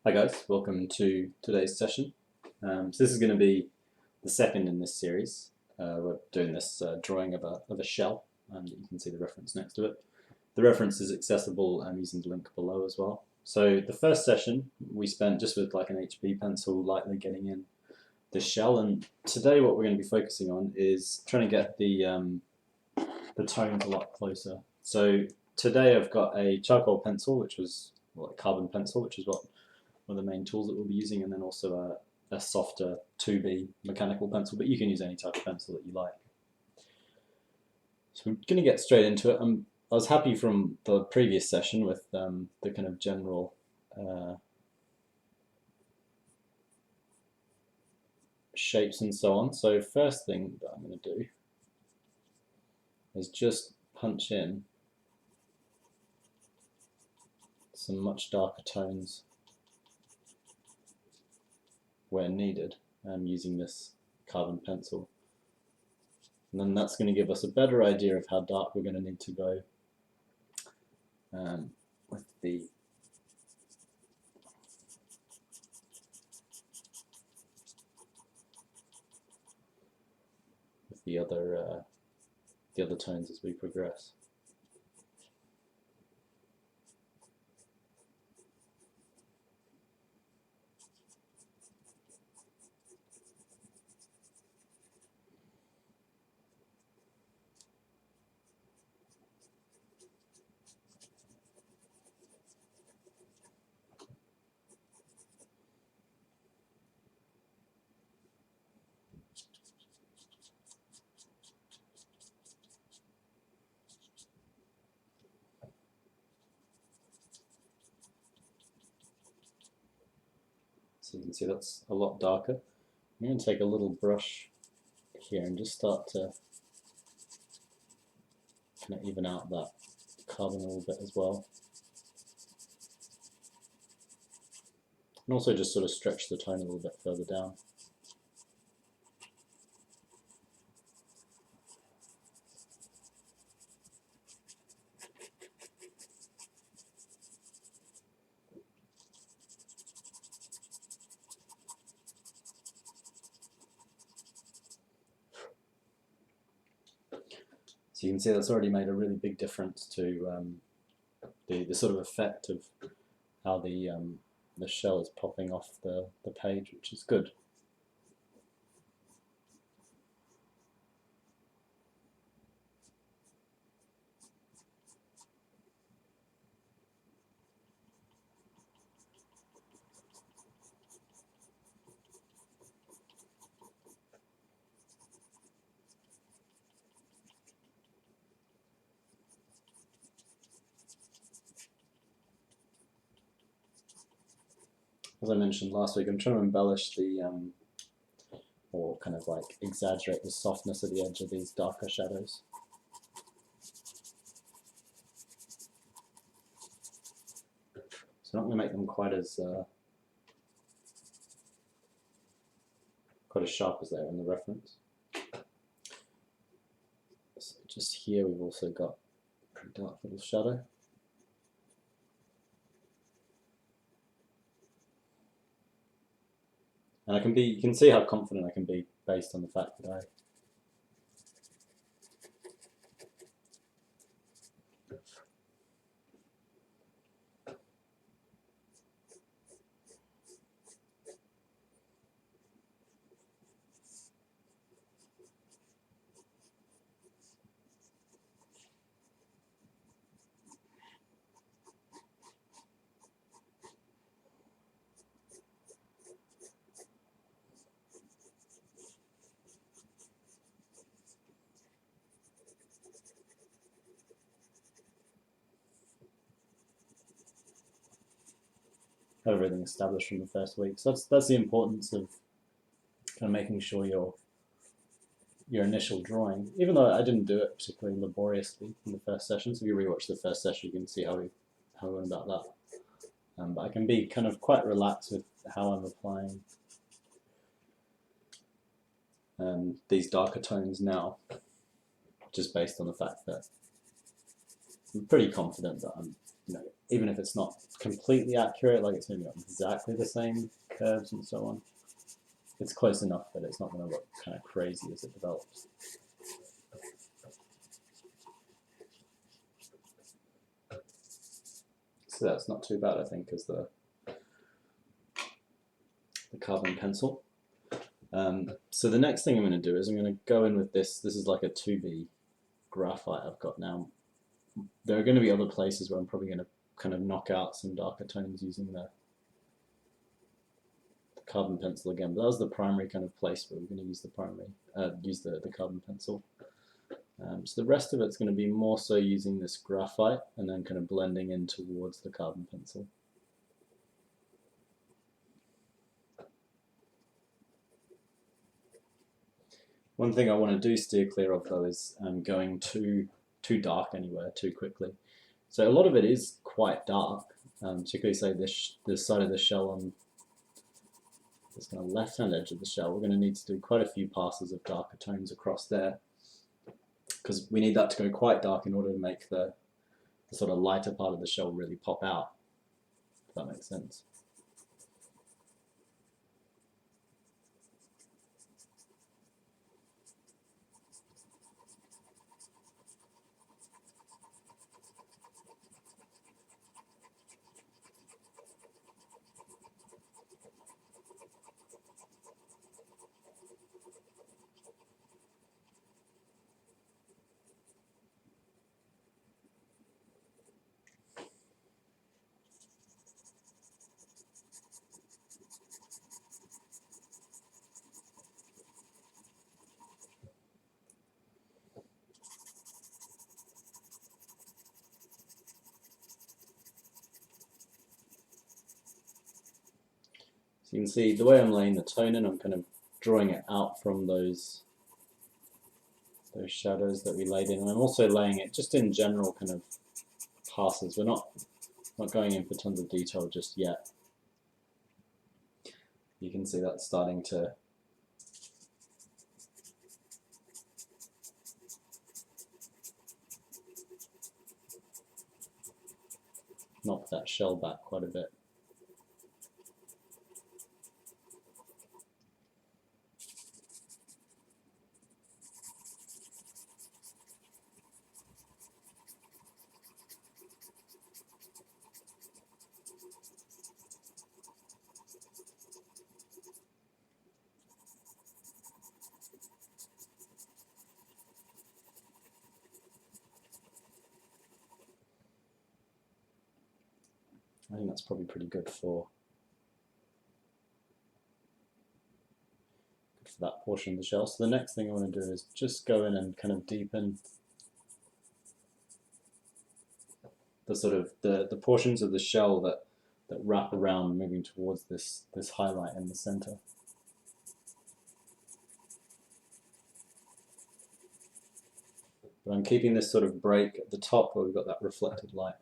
Hi guys, welcome to today's session. So this is going to be the second in this series. We're doing this drawing of a shell, and you can see the reference next to it. The reference is accessible using the link below as well. So the first session we spent just with like an HB pencil lightly getting in the shell, and today what we're going to be focusing on is trying to get the tones a lot closer. So today I've got a charcoal pencil, which was a carbon pencil, which is one of the main tools that we'll be using, and then also a softer 2B mechanical pencil, but you can use any type of pencil that you like. So we're going to get straight into it. I was happy from the previous session with the kind of general shapes and so on. So first thing that I'm going to do is just punch in some much darker tones where needed, using this carbon pencil. And then that's going to give us a better idea of how dark we're going to need to go with the other tones as we progress. So you can see that's a lot darker. I'm going to take a little brush here and just start to kind of even out that carbon a little bit as well. And also just sort of stretch the tone a little bit further down. So you can see that's already made a really big difference to the sort of effect of how the shell is popping off the page, which is good. As I mentioned last week, I'm trying to embellish or kind of like exaggerate the softness of the edge of these darker shadows. So I'm not going to make them quite as sharp as they are in the reference. So just here we've also got a pretty dark little shadow. And you can see how confident I can be based on the fact that have everything established from the first week. So that's the importance of kind of making sure your initial drawing, even though I didn't do it particularly laboriously in the first session, so if you rewatch the first session you can see how we went about that. But I can be kind of quite relaxed with how I'm applying these darker tones now, just based on the fact that I'm pretty confident that I'm even if it's not completely accurate, like it's maybe not exactly the same curves and so on, it's close enough that it's not going to look kind of crazy as it develops. So that's not too bad, I think, as the carbon pencil. So the next thing I'm going to do is I'm going to go in with this. This is like a 2B graphite I've got now. There are going to be other places where I'm probably going to kind of knock out some darker tones using the carbon pencil again, but that was the primary kind of place where we're going to use the the carbon pencil. So the rest of it's going to be more so using this graphite and then kind of blending in towards the carbon pencil. One thing I want to do steer clear of though is going too dark anywhere too quickly. So a lot of it is quite dark, particularly say this side of the shell on this kind of left-hand edge of the shell. We're going to need to do quite a few passes of darker tones across there, because we need that to go quite dark in order to make the sort of lighter part of the shell really pop out, if that makes sense. So you can see the way I'm laying the tone in, I'm kind of drawing it out from those shadows that we laid in, and I'm also laying it just in general kind of passes. We're not going in for tons of detail just yet. You can see that's starting to knock that shell back quite a bit. I think that's probably pretty good for that portion of the shell. So the next thing I want to do is just go in and kind of deepen the sort of the portions of the shell that wrap around, moving towards this highlight in the center. But I'm keeping this sort of break at the top where we've got that reflected light.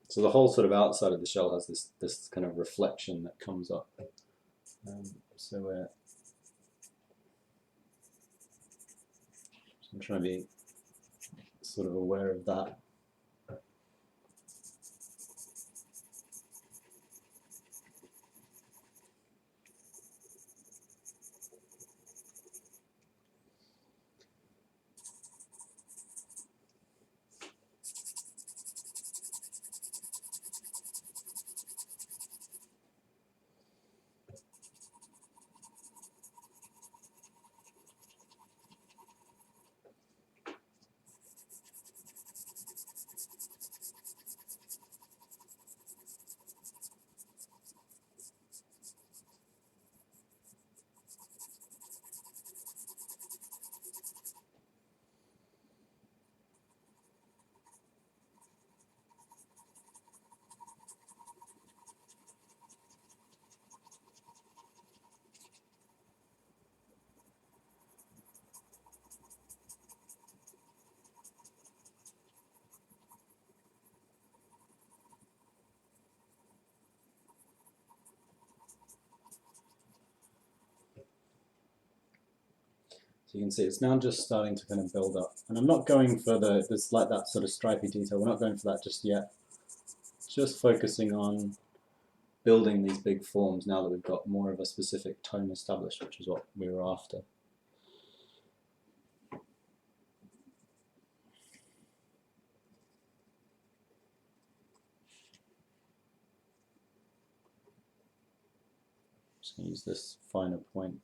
So the whole sort of outside of the shell has this kind of reflection that comes up. So I'm trying to be sort of aware of that. So you can see it's now just starting to kind of build up. And I'm not going for there's like that sort of stripy detail, we're not going for that just yet. Just focusing on building these big forms now that we've got more of a specific tone established, which is what we were after. Just going to use this finer point.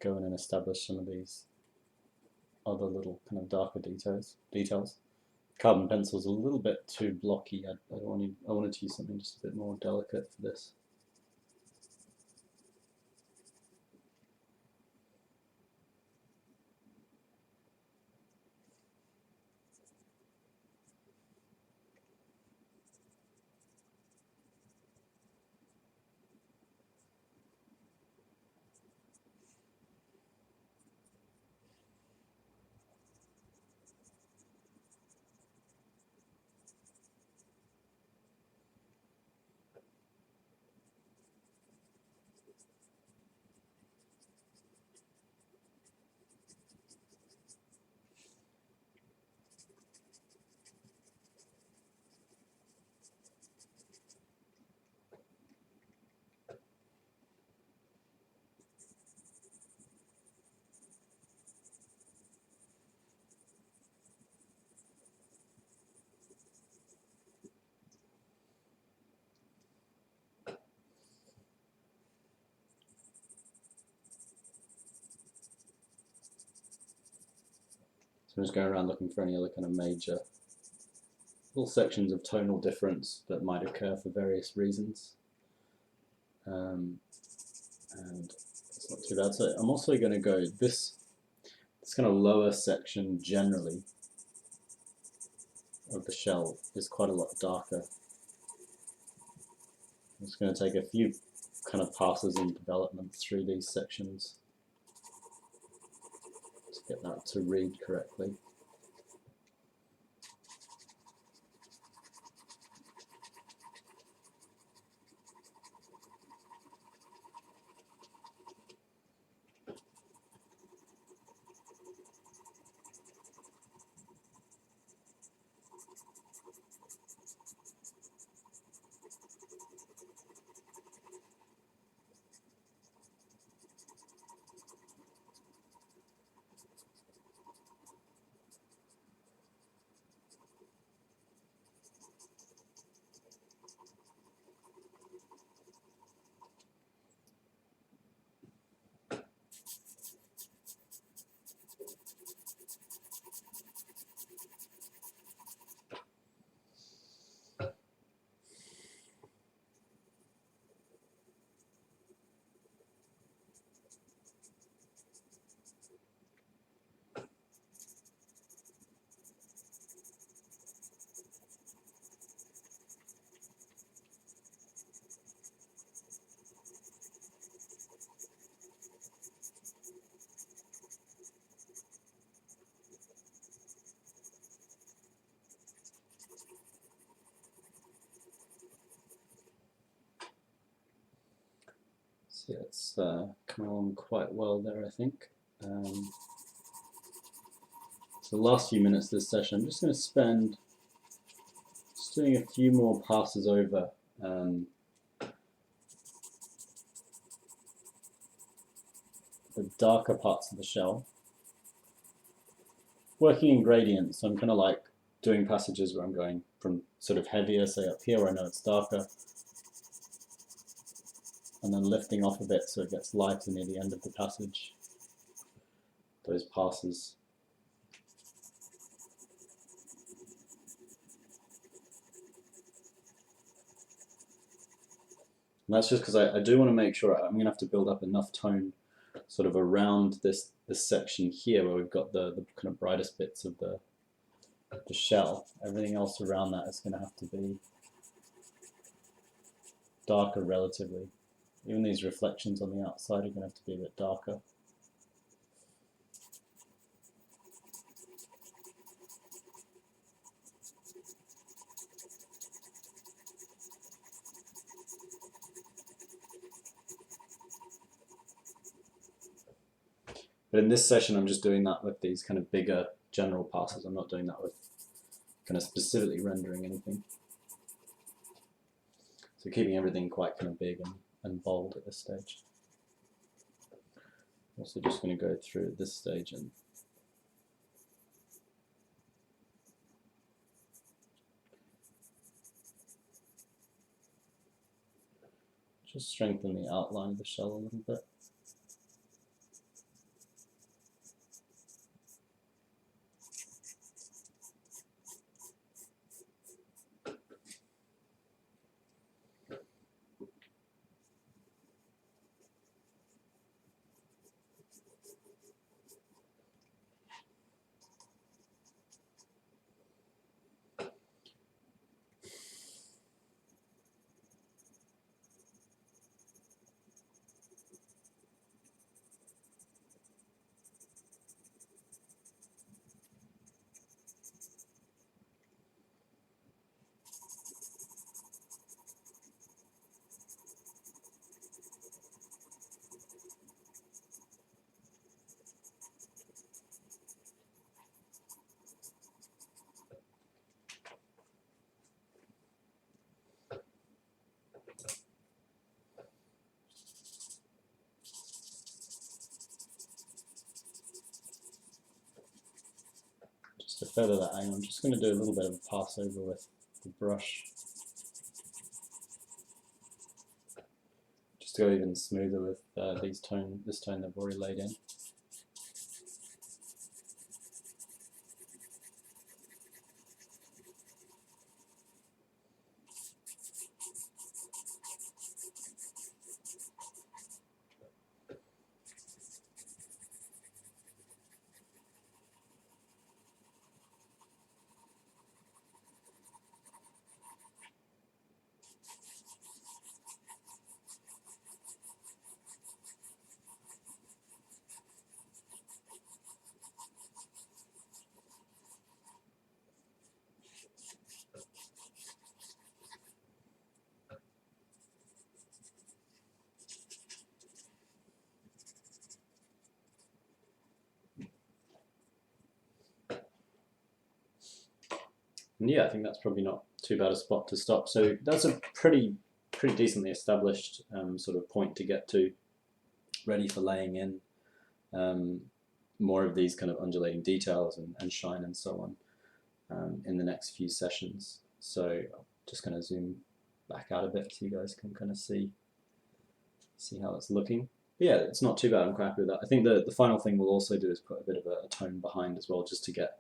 Go in and establish some of these other little kind of darker details. Carbon pencil's a little bit too blocky. I wanted to use something just a bit more delicate for this. So I'm just going around looking for any other kind of major little sections of tonal difference that might occur for various reasons. And it's not too bad. So I'm also going to go this kind of lower section generally of the shell is quite a lot darker. I'm just going to take a few kind of passes in development through these sections to get that to read correctly. So yeah, it's coming along quite well there, I think. So the last few minutes of this session, I'm just going to spend just doing a few more passes over the darker parts of the shell. Working in gradients, so I'm kind of like doing passages where I'm going from sort of heavier, say up here where I know it's darker, and then lifting off a bit so it gets lighter near the end of the passage. Those passes. And that's just because I do want to make sure I'm going to have to build up enough tone sort of around this section here where we've got the kind of brightest bits of the the shell, everything else around that is going to have to be darker relatively. Even these reflections on the outside are going to have to be a bit darker. But in this session, I'm just doing that with these kind of bigger general passes. I'm not doing that with kind of specifically rendering anything. So keeping everything quite kind of big and bold at this stage. Also just going to go through at this stage and just strengthen the outline of the shell a little bit. To feather that angle, I'm just going to do a little bit of a pass over with the brush, just to go even smoother with this tone they've already laid in. And yeah, I think that's probably not too bad a spot to stop. So that's a pretty decently established sort of point to get to, ready for laying in more of these kind of undulating details and shine and so on in the next few sessions. So I'm just going to zoom back out a bit so you guys can kind of see how it's looking. But yeah, it's not too bad. I'm quite happy with that. I think the final thing we'll also do is put a bit of a tone behind as well, just to get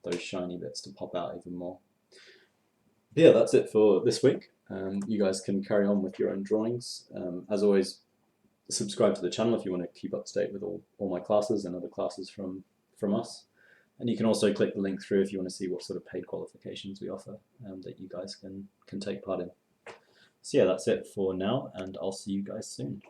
those shiny bits to pop out even more. But yeah, that's it for this week. You guys can carry on with your own drawings. As always, subscribe to the channel if you want to keep up to date with all my classes and other classes from us. And you can also click the link through if you want to see what sort of paid qualifications we offer that you guys can take part in. So yeah, that's it for now, and I'll see you guys soon.